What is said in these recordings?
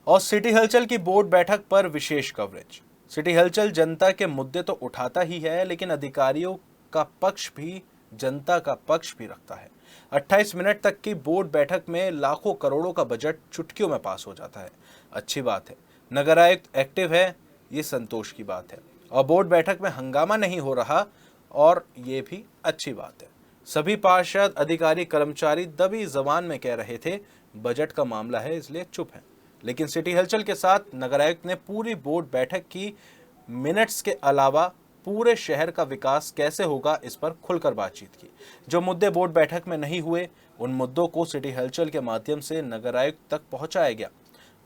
और सिटी हलचल की बोर्ड बैठक पर विशेष कवरेज। सिटी हलचल जनता के मुद्दे तो उठाता ही है, लेकिन अधिकारियों का पक्ष भी, जनता का पक्ष भी रखता है। 28 मिनट तक की बोर्ड बैठक में लाखों करोड़ों का बजट चुटकियों में पास हो जाता है। अच्छी बात है, नगर आयुक्त एक्टिव है, ये संतोष की बात है। और बोर्ड बैठक में हंगामा नहीं हो रहा, और ये भी अच्छी बात है। सभी पार्षद, अधिकारी, कर्मचारी दबी जबान में कह रहे थे बजट का मामला है इसलिए चुप है। लेकिन सिटी हलचल के साथ नगर आयुक्त ने पूरी बोर्ड बैठक की मिनट्स के अलावा पूरे शहर का विकास कैसे होगा इस पर खुलकर बातचीत की। जो मुद्दे बोर्ड बैठक में नहीं हुए, उन मुद्दों को सिटी हलचल के माध्यम से नगर आयुक्त तक पहुंचाया गया।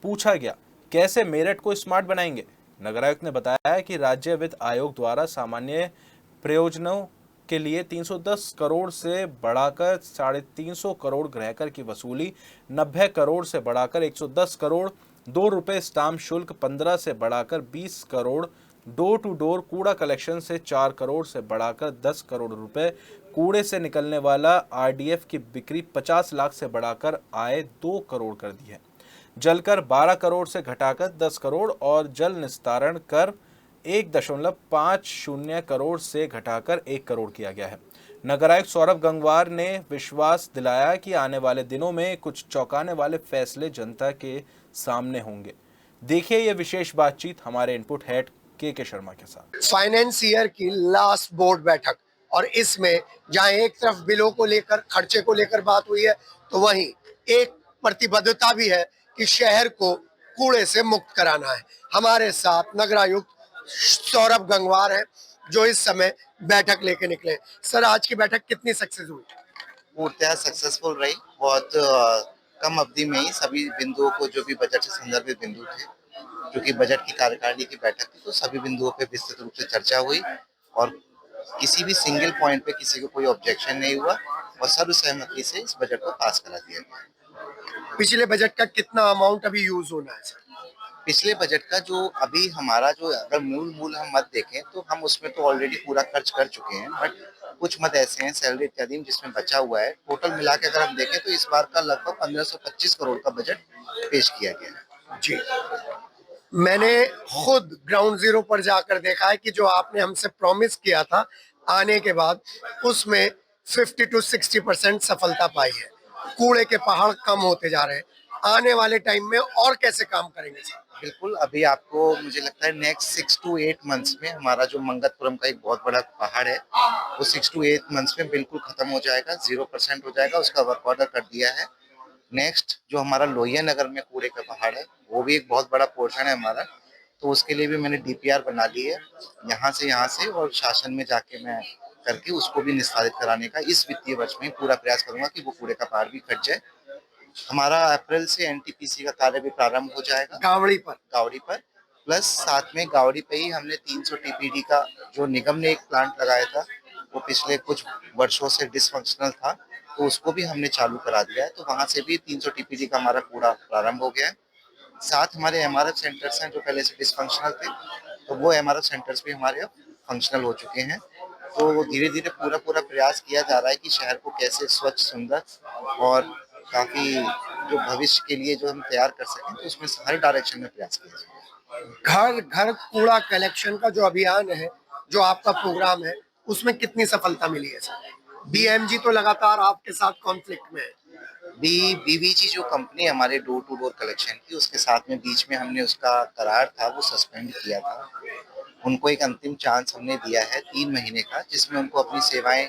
पूछा गया कैसे मेरठ को स्मार्ट बनाएंगे। नगर आयुक्त ने बताया कि राज्य वित्त आयोग द्वारा सामान्य प्रयोजनों के लिए 310 करोड़ से बढ़ाकर 350 करोड़ गृहकर की वसूली, 90 करोड़ से बढ़ाकर 110 करोड़, ₹2 स्टाम्प शुल्क, 15 से बढ़ाकर 20 करोड़, डोर टू डोर कूड़ा कलेक्शन से 4 करोड़ से बढ़ाकर 10 करोड़ रुपए, कूड़े से निकलने वाला आरडीएफ की बिक्री 50 लाख से बढ़ाकर आय 2 करोड़ कर दी है। जलकर 12 करोड़ से घटाकर 10 करोड़ और जल निस्तारण कर 1.50 करोड़ से घटाकर 1 करोड़ किया गया है। नगर आयुक्त सौरभ गंगवार ने विश्वास दिलाया कि आने वाले दिनों में कुछ चौंकाने वाले फैसले जनता के सामने होंगे। देखिए ये विशेष बातचीत हमारे इनपुट हेड के शर्मा के साथ। फाइनेंस ईयर की लास्ट बोर्ड बैठक, और इसमें जहां एक तरफ बिलों को लेकर, खर्चे को लेकर बात हुई है, तो वहीं एक प्रतिबद्धता भी है कि शहर को कूड़े से मुक्त कराना है। हमारे साथ नगर आयुक्त सौरभ गंगवार हैं, जो इस समय बैठक लेके निकले। सर, आज की बैठक कितनी सक्सेस हुई? पूर्णतः सक्सेसफुल रही। बहुत कम अवधि में ही सभी बिंदुओं को, जो भी बजट से संदर्भित बिंदु थे, क्योंकि बजट की कार्यकारिणी की बैठक थी, तो सभी बिंदुओं पे विस्तृत रूप से चर्चा हुई और किसी भी सिंगल पॉइंट पे किसी को कोई ऑब्जेक्शन नहीं हुआ और सर्वसहमति से इस बजट को पास करा दिया गया। पिछले बजट का कितना अमाउंट अभी यूज होना है सर? पिछले बजट का जो अभी हमारा, जो अगर मूल हम मत देखें तो हम उसमें तो ऑलरेडी पूरा खर्च कर चुके हैं, बट कुछ मत ऐसे हैं सैलरी इत्यादि जिसमें बचा हुआ है। टोटल मिला के अगर हम देखें तो इस बार का लगभग 1525 करोड़ का बजट पेश किया गया है। जी, मैंने खुद ग्राउंड जीरो पर जाकर देखा है कि जो आपने हमसे प्रॉमिस किया था आने के बाद, उसमें 50 to 60% सफलता पाई है। कूड़े के पहाड़ कम होते जा रहे हैं। आने वाले टाइम में और कैसे काम करेंगे सर? बिल्कुल, अभी आपको मुझे लगता है नेक्स्ट 6 to 8 मंथ्स में हमारा जो मंगतपुरम का एक बहुत बड़ा पहाड़ है, वो 6 to 8 मंथ्स में बिल्कुल खत्म हो जाएगा, 0% हो जाएगा। उसका वर्क ऑर्डर कर दिया है। नेक्स्ट जो हमारा लोहिया नगर में कूड़े का पहाड़ है, वो भी एक बहुत बड़ा पोर्शन है हमारा, तो उसके लिए भी मैंने डीपीआर बना ली है। यहाँ से और शासन में जाके मैं करके उसको भी निस्तारित कराने का इस वित्तीय वर्ष में पूरा प्रयास करूंगा कि वो कूड़े का पहाड़ भी कट जाए। हमारा अप्रैल से एनटीपीसी का कार्य भी प्रारंभ हो जाएगा गावड़ी पर। प्लस साथ में गावड़ी पे ही हमने 300 टीपीडी का, जो निगम ने एक प्लांट लगाया था, वो पिछले कुछ वर्षों से डिसफंक्शनल था, तो उसको भी हमने चालू करा दिया है। तो वहां से भी 300 टीपीडी का हमारा कूड़ा प्रारंभ हो गया है। साथ हमारे एमआरएफ सेंटर्स हैं जो पहले से डिसफंक्शनल थे, तो वो एमआरएफ सेंटर्स भी हमारे अब फंक्शनल हो चुके हैं। तो धीरे धीरे पूरा प्रयास किया जा रहा है कि शहर को कैसे स्वच्छ, सुंदर और काफी जो भविष्य के लिए जो हम तैयार कर सकें, तो उसमें हर डायरेक्शन में प्रयास किया जाए। घर घर कूड़ा कलेक्शन का जो अभियान है, जो आपका प्रोग्राम है, उसमें कितनी सफलता मिली है सर? बीएमजी तो लगातार आपके साथ कॉन्फ्लिक्ट में है। बीवीजी जो कंपनी हमारे डोर टू डोर कलेक्शन की, उसके साथ में बीच में हमने उसका करार था वो सस्पेंड किया था। उनको एक अंतिम चांस हमने दिया है 3 महीने का, जिसमें उनको अपनी सेवाएं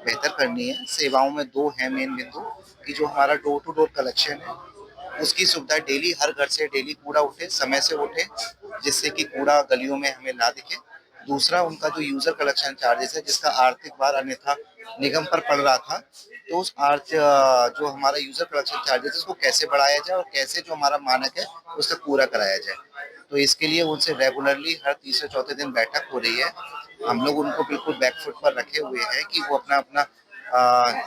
बेहतर करनी है। सेवाओं में 2 है मेन बिंदु कि जो हमारा डोर टू डोर कलेक्शन है, उसकी सुविधा डेली हर घर से डेली कूड़ा उठे, समय से उठे, जिससे कि कूड़ा गलियों में हमें ना दिखे। दूसरा, उनका जो यूजर कलेक्शन चार्जेस है, जिसका आर्थिक भार अन्यथा निगम पर पड़ रहा था, तो उस जो हमारा यूजर कलेक्शन चार्जेस है उसको कैसे बढ़ाया जाए और कैसे जो हमारा मानक है उसका पूरा कराया जाए। तो इसके लिए उनसे रेगुलरली हर तीसरे चौथे दिन बैठक हो रही है। हम लोग उनको बिल्कुल बैकफुट पर रखे हुए हैं कि वो अपना अपना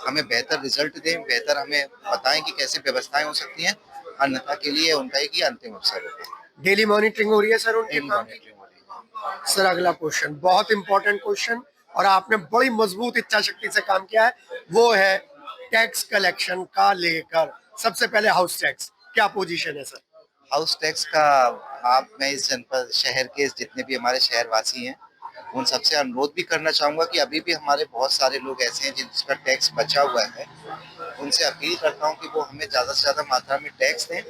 हमें बेहतर रिजल्ट दें, बेहतर हमें बताएं कि कैसे व्यवस्थाएं हो सकती हैं। अन्यथा के लिए उनका एक ही अंतिम अवसर है। डेली मॉनिटरिंग हो रही है सर उनके काम की? मॉनिटरिंग हो रही है। सर, अगला क्वेश्चन बहुत इंपॉर्टेंट क्वेश्चन, और आपने बड़ी मजबूत इच्छा शक्ति से काम किया है, वो है टैक्स कलेक्शन का लेकर। सबसे पहले हाउस टैक्स, क्या पोजीशन है सर? हाउस टैक्स का मैं इस जनपद शहर के जितने भी हमारे शहरवासी हैं उन सबसे अनुरोध भी करना चाहूंगा कि अभी भी हमारे बहुत सारे लोग ऐसे हैं जिनका टैक्स बचा हुआ है। उनसे अपील करता हूं कि वो हमें ज्यादा से ज्यादा मात्रा में टैक्स दें।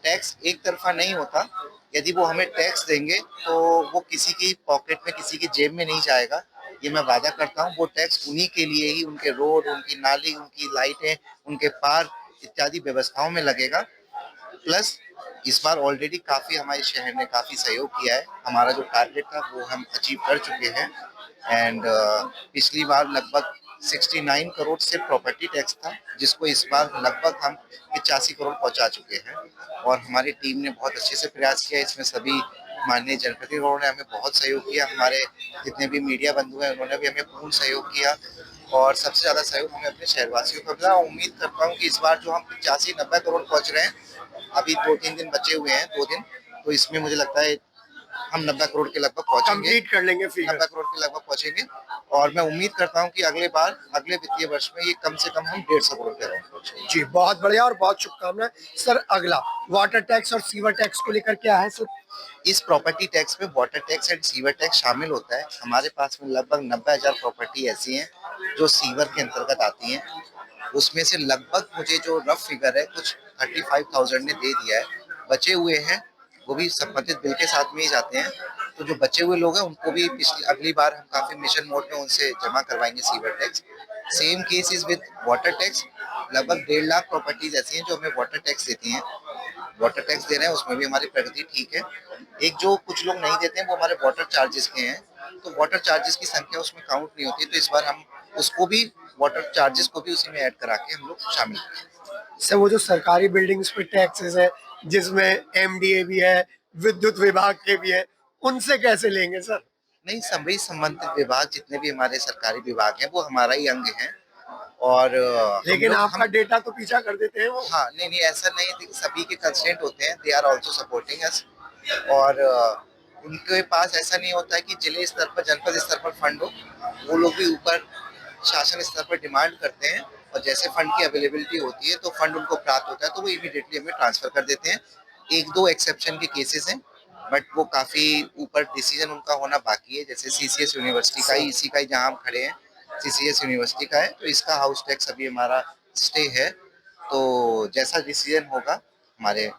टैक्स एक तरफा नहीं होता। यदि वो हमें टैक्स देंगे तो वो किसी की पॉकेट में, किसी की जेब में नहीं जाएगा। ये मैं वादा करता हूँ। वो टैक्स उन्हीं के लिए ही, उनके रोड, उनकी नाली, उनकी लाइटें, उनके पार्क इत्यादि व्यवस्थाओं में लगेगा। प्लस इस बार ऑलरेडी काफी हमारे शहर ने काफी सहयोग किया है। हमारा जो टारगेट था वो हम अचीव कर चुके हैं। एंड पिछली बार लगभग 69 करोड़ से प्रॉपर्टी टैक्स था, जिसको इस बार लगभग हम 85 करोड़ पहुंचा चुके हैं। और हमारी टीम ने बहुत अच्छे से प्रयास किया। इसमें सभी माननीय जनप्रतिनिधियों ने हमें बहुत सहयोग किया। हमारे जितने भी मीडिया बंधु हैं उन्होंने भी हमें पूर्ण सहयोग किया। और सबसे ज्यादा सहयोग हमें अपने शहरवासियों को मिला। उम्मीद करता हूँ कि इस बार जो हम 85-90 करोड़ पहुंच रहे हैं, अभी 2-3 दिन बचे हुए हैं, 2 दिन, तो इसमें मुझे लगता है हम 90 करोड़ के लगभग पहुंचेंगे, कंप्लीट कर लेंगे फिगर। 90 करोड़ के लगभग पहुंचेंगे। और मैं उम्मीद करता हूं कि अगले बार, अगले वित्तीय वर्ष में ये कम से कम हम 150 करोड़ के अराउंड पहुंचेंगे। जी, बहुत बढ़िया और बहुत शुभकामनाएं। सर, अगला वाटर टैक्स और सीवर टैक्स को लेकर क्या है सर? इस प्रॉपर्टी टैक्स में water tax and sewer tax शामिल होता है। हमारे पास में लगभग 90,000 प्रॉपर्टी ऐसी हैं जो सीवर के अंतर्गत आती हैं। उसमें से लगभग मुझे जो रफ फिगर है कुछ 35,000 ने दे दिया है। बचे हुए हैं वो भी संबंधित बिल के साथ में ही जाते हैं। तो जो बचे हुए लोग हैं उनको भी पिछली अगली बार हम काफी मिशन मोड में उनसे जमा करवाएंगे sewer tax. Same case is with water tax. लगभग 1.5 लाख प्रॉपर्टीज ऐसी हैं जो हमें वाटर टैक्स देती हैं। वाटर टैक्स दे रहे हैं, उसमें भी हमारी प्रगति ठीक है। एक जो कुछ लोग नहीं देते हैं वो हमारे वाटर चार्जेस के हैं। तो वाटर चार्जेस की संख्या उसमें काउंट नहीं होती, तो इस बार हम उसको भी, वाटर चार्जेस को भी उसी में ऐड करा के हम लोग शामिल करें। सर, वो जो सरकारी बिल्डिंग्स पे टैक्सेस है, जिसमें एमडीए भी है, विद्युत विभाग के भी है, उनसे कैसे लेंगे सर? नहीं, सभी संबंधित विभाग जितने भी हमारे सरकारी विभाग हैं वो हमारा ही अंग है। और लेकिन आपका डेटा तो पीछा कर देते हैं वो। हाँ, नहीं नहीं, ऐसा नहीं है। सभी के कंस्ट्रेंट होते हैं, they are also supporting us. और उनके पास ऐसा नहीं होता है कि जिले स्तर पर, जनपद स्तर पर फंड हो। वो लोग भी ऊपर शासन स्तर पर डिमांड करते हैं, और जैसे फंड की अवेलेबिलिटी होती है तो फंड उनको प्राप्त होता है तो वो इमीडिएटली हमें ट्रांसफर कर देते हैं। 1-2 एक्सेप्शन के केसेस हैं, बट वो काफी ऊपर डिसीजन उनका होना बाकी है। जैसे सीसीएस यूनिवर्सिटी का ही, इसी का ही जहाँ हम खड़े हैं, सीसीएस यूनिवर्सिटी का है, तो इसका हाउस टैक्स अभी हमारा स्टे है। तो जैसा डिसीजन होगा हमारे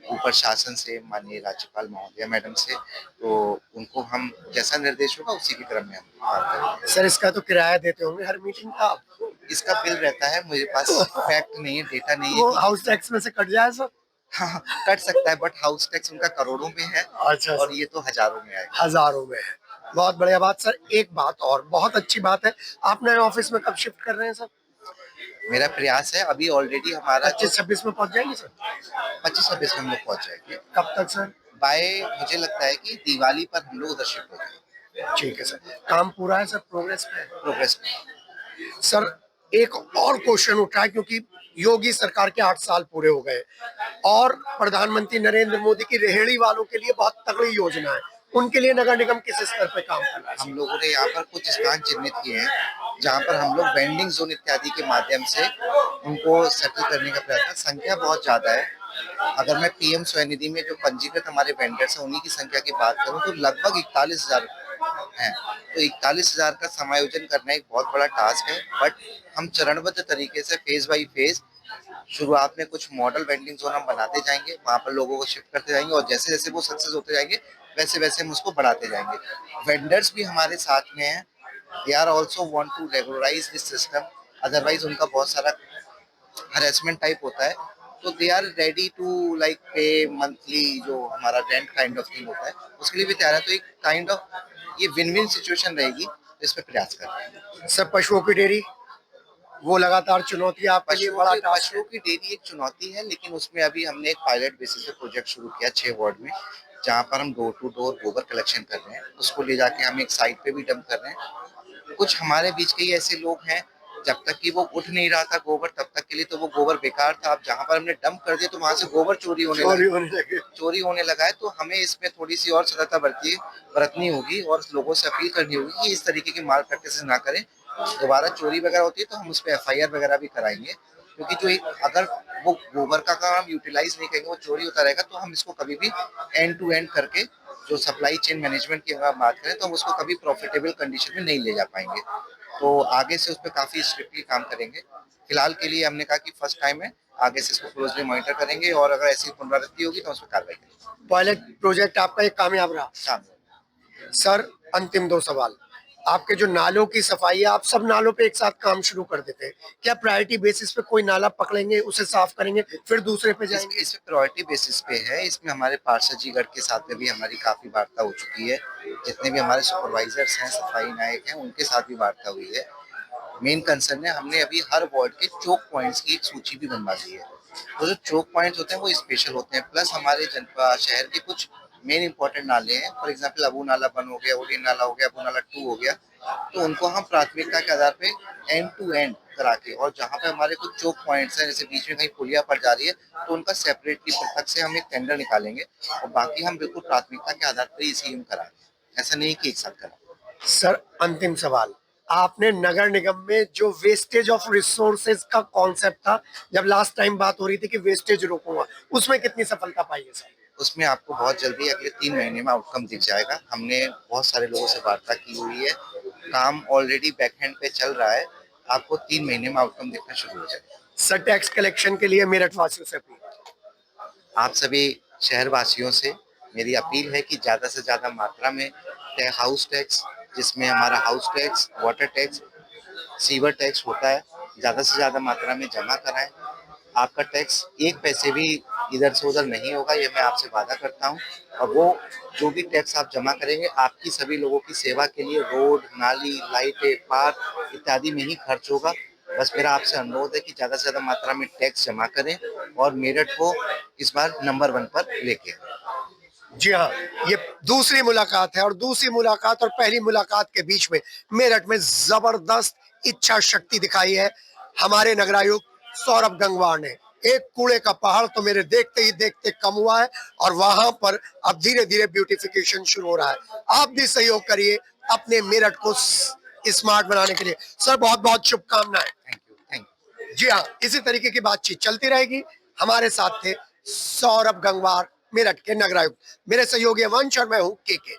ऊपर शासन से, माननीय राज्यपाल महोदय मैडम से, तो उनको हम जैसा निर्देश होगा उसी के क्रम में हम काम करेंगे। सर, इसका तो किराया देते होंगे हर मीटिंग का आप? इसका बिल रहता है, मेरे पास फैक्ट नहीं है, डेटा नहीं है वो कि हाउस टैक्स में से कट जाए सर? हाँ, कट सकता है, बट हाउस टैक्स उनका करोड़ों में है। अच्छा और सर। ये तो हजारों में आएगा। हजारों में है। बहुत बढ़िया बात सर। एक बात और बहुत अच्छी बात है, आप नए ऑफिस में कब शिफ्ट कर रहे हैं सर? मेरा प्रयास है, अभी ऑलरेडी हमारा 25-26 में पहुंच जाएंगे सर? 25-26 में हम लोग पहुंच जाएंगे। कब तक सर? बाय, मुझे लगता है कि दिवाली पर हम लोग उधर शिफ्ट हो जाएंगे। ठीक है सर। काम पूरा है सर, प्रोग्रेस पे है? प्रोग्रेस में। सर, एक और क्वेश्चन उठा है, क्योंकि योगी सरकार के 8 साल पूरे हो गए और प्रधानमंत्री नरेंद्र मोदी की रेहड़ी वालों के लिए बहुत तगड़ी योजना है, उनके लिए नगर निगम किस स्तर पे काम कर रहा है? हम लोगों ने यहाँ पर कुछ स्थान चिन्हित किए हैं जहाँ पर हम लोग वेंडिंग जोन इत्यादि के माध्यम से उनको सेटल करने का प्रयास। संख्या बहुत ज्यादा है। अगर मैं पीएम स्वनिधि में जो पंजीकृत हमारे वेंडर्स हैं उन्हीं की संख्या की बात करूं तो लगभग 41,000 हैं। तो 41,000 का समायोजन करना एक बहुत बड़ा टास्क है, बट हम चरणबद्ध तरीके से फेज बाई फेज, शुरुआत में कुछ मॉडल वेंडिंग जोन हम बनाते जाएंगे, वहां पर लोगों को शिफ्ट करते जाएंगे, और जैसे जैसे वो सक्सेस होते जाएंगे वैसे वैसे हम उसको बढ़ाते जाएंगे। वेंडर्स भी हमारे साथ में हैं। They are also want to regularise this system, otherwise उनका बहुत सारा हरेसमेंट टाइप होता है। तो they are ready to like pay monthly, जो हमारा रेंट काइंड ऑफ थिंग होता है, उसके लिए भी तैयार है। तो एक काइंड ऑफ ये विन विन सिचुएशन रहेगी, तो इस पर प्रयास कर रहे हैं। सर, पशुओं की डेयरी, वो लगातार चुनौती आपके लिए बड़ा टास्क पशुओं की डेयरी एक चुनौती है, लेकिन उसमें अभी हमने एक पायलट बेसिस पे प्रोजेक्ट शुरू किया 6 वार्ड में, जहाँ पर हम डोर टू डोर गोबर कलेक्शन कर रहे हैं। उसको ले जाके हम एक साइट पे भी डंप कर रहे हैं। कुछ हमारे बीच के ही ऐसे लोग हैं, जब तक कि वो उठ नहीं रहा था गोबर, तब तक के लिए तो वो गोबर बेकार था। अब जहाँ पर हमने डंप कर दिया तो वहां से गोबर चोरी होने लगा है। तो हमें इसमें थोड़ी सी और सतर्कता बरतनी होगी, और लोगों से अपील करनी होगी कि इस तरीके की माल प्रैक्टिस ना करें। दोबारा चोरी वगैरह होती है तो हम उस पर एफआईआर वगैरह भी कराएंगे। क्योंकि जो एक अगर वो गोबर का काम हम यूटिलाइज नहीं करेंगे, वो चोरी होता रहेगा, तो हम इसको कभी भी एंड टू एंड करके जो सप्लाई चेन मैनेजमेंट की अगर हम बात करें तो हम उसको कभी प्रॉफिटेबल कंडीशन में नहीं ले जा पाएंगे। तो आगे से उस पर काफी स्ट्रिक्टली काम करेंगे। फिलहाल के लिए हमने कहा कि फर्स्ट टाइम है, आगे से इसको क्लोजली मॉनिटर करेंगे और अगर ऐसी पुनरावृत्ति होगी तो उस पर कार्रवाई करेंगे। पायलट प्रोजेक्ट आपका एक कामयाब रहा। हाँ। सर, अंतिम दो सवाल। आपके जो नालों की सफाई है, आप सब नालों पे एक साथ काम शुरू कर देते हैं, क्या प्रायोरिटी बेसिस पे कोई नाला पकड़ेंगे, उसे साफ करेंगे, फिर दूसरे पे जाएंगे? इस प्रायोरिटी बेसिस पे है। इसमें हमारे पार्षद जी गढ़ के साथ में भी हमारी काफी वार्ता हो चुकी है। जितने भी हमारे सुपरवाइजर्स हैं, सफाई नायक हैं, उनके साथ भी वार्ता हुई है। मेन कंसर्न है, हमने अभी हर वार्ड के चौक पॉइंट्स की एक सूची भी बनवा दी है। तो जो चौक पॉइंट्स होते हैं वो स्पेशल होते हैं, प्लस हमारे जनपद शहर के कुछ मेन इंपॉर्टेंट नाले हैं। फॉर एग्जांपल अबू नाला 1 हो गया, ओडी नाला हो गया, अबू नाला 2 हो गया। तो उनको हम प्राथमिकता के आधार पे एंड टू एंड करा के, और जहाँ पे हमारे कुछ चौक पॉइंट्स हैं, जैसे बीच में कहीं पुलिया पड़ जा रही है, तो उनका सेपरेटली पृथक से हम एक टेंडर निकालेंगे और बाकी हम बिल्कुल प्राथमिकता के आधार पर इसी हम कराएंगे। ऐसा नहीं कि एक साथ करा। सर, अंतिम सवाल। आपने नगर निगम में जो वेस्टेज ऑफ रिसोर्सेज का कॉन्सेप्ट था, जब लास्ट टाइम बात हो रही थी कि वेस्टेज रोकूंगा, उसमें कितनी सफलता पाई है सर? उसमें आपको बहुत जल्दी अगले 3 महीने में आउटकम दिख जाएगा। हमने बहुत सारे लोगों से वार्ता की हुई है, काम ऑलरेडी बैकहैंड पे चल रहा है। आपको 3 महीने में आउटकम दिखना शुरू हो जाएगा। सर, टैक्स कलेक्शन के लिए मेरठ वासियों से अपील। आप सभी शहर वासियों से मेरी अपील है कि ज़्यादा से ज़्यादा मात्रा में हाउस टैक्स, जिसमें हमारा house tax, water tax, sewer tax होता है, ज़्यादा से ज़्यादा मात्रा में जमा कराएं। आपका टैक्स एक पैसे भी इधर से उधर नहीं होगा, ये मैं आपसे वादा करता हूँ। और वो जो भी टैक्स आप जमा करेंगे, आपकी सभी लोगों की सेवा के लिए रोड, नाली, लाइटें, पार्क इत्यादि में ही खर्च होगा। बस मेरा आपसे अनुरोध है कि ज़्यादा से ज़्यादा मात्रा में टैक्स जमा करें और मेरठ को इस बार नंबर 1 पर लेके। जी हाँ, ये दूसरी मुलाकात है और दूसरी मुलाकात और पहली मुलाकात के बीच में मेरठ में जबरदस्त इच्छा शक्ति दिखाई है हमारे नगरायुक्त सौरभ गंगवार ने। एक कूड़े का पहाड़ तो मेरे देखते ही देखते कम हुआ है और वहां पर अब धीरे धीरे ब्यूटिफिकेशन शुरू हो रहा है। आप भी सहयोग करिए अपने मेरठ को स्मार्ट बनाने के लिए। सर, बहुत बहुत शुभकामनाएं। Thank you. जी हाँ, इसी तरीके की बातचीत चलती रहेगी। हमारे साथ थे सौरभ गंगवार, मेरठ के नगरायुक्त। मेरे सहयोगी वंश और मैं हूं के।